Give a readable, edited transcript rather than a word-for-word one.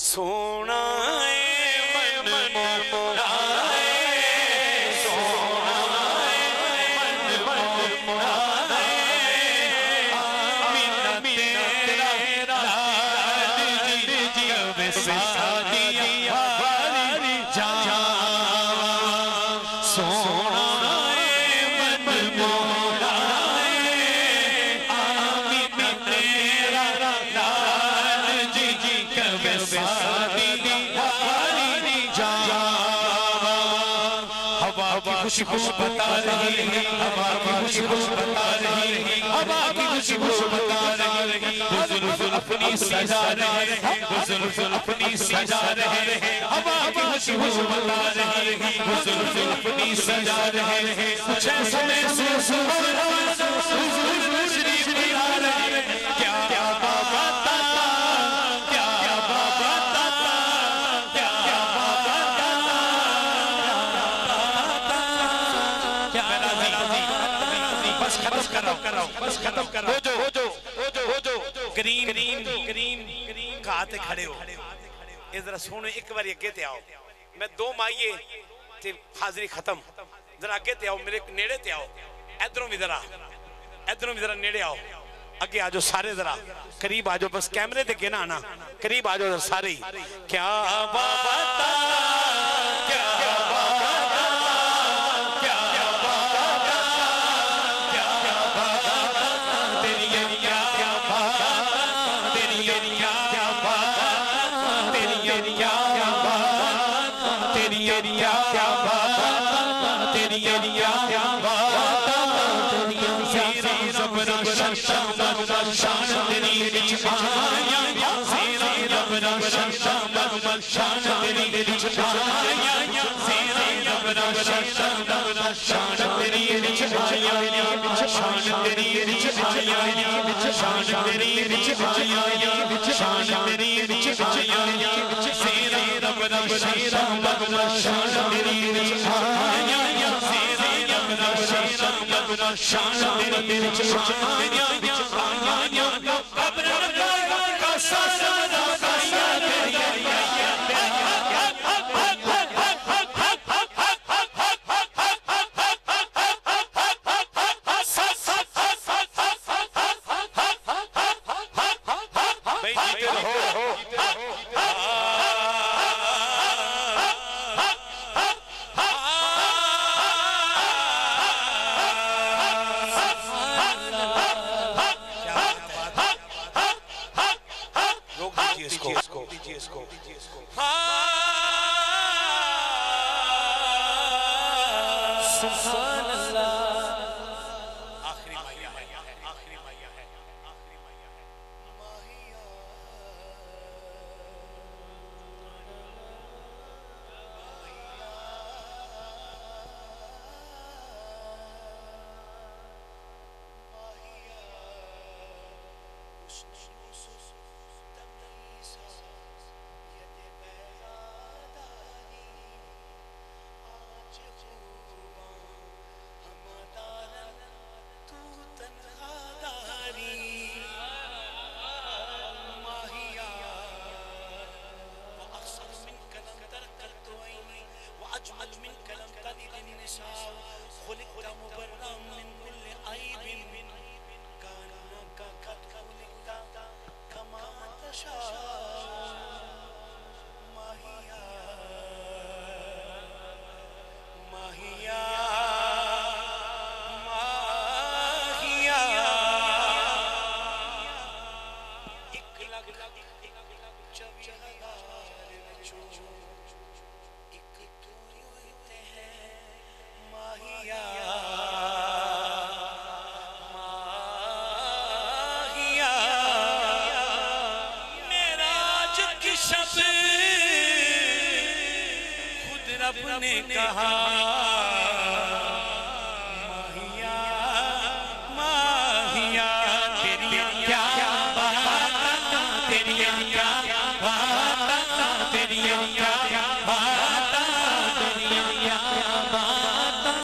سونا من مولا سونا من مولا منت تیرا لال جی وسادی ہماری جان سونا من مولا منت تیرا لال جی وسادی ہماری جان ہوا کی خوشبو بتا رہی ہے ہوا کی خوشبو بتا رہی ہے ہوا کی خوشبو بتا رہی ہے زلزل اپنی سجا رہے ہیں زلزل اپنی سجا رہے ہیں ہوا کی خوشبو بتا رہی ہے زلزل اپنی سجا رہے ہیں کچھ ایسا محسوس ہو رہا ہے حضور شریف بلا رہے ہیں کیا بابا دادا کیا بابا دادا کیا بابا دادا بس ختم کر رہا ہوں ہو جو گرین کہاتے کھڑے ہو اس ذرا سونے ایک بار اگے تے آؤ میں دو مائیے تے حاضری ختم ذرا اگے تے آؤ میرے نیڑے تے آؤ ادھروں بھی ذرا نیڑے آؤ اگے آجو سارے ذرا قریب آجو بس کیمرے دے گنا آنا قریب آجو ذرا سارے ہی کیا بابا تا کیا بابا تا کیا بابا تا کیا بابا تا تیری کیا بابا تیری کیا بابا تیری کیا بابا تیری کیا بابا تیری کیا بابا شان تیری وچ آیا سیرا رب دا شان تیری وچ آیا سیرا رب دا شان تیری وچ آیا شان تیری وچ آیا شان تیری وچ آیا شان تیری وچ آیا سیرا رب دا شان تیری وچ آیا سیرا رب دا شان تیری وچ آیا نے کہا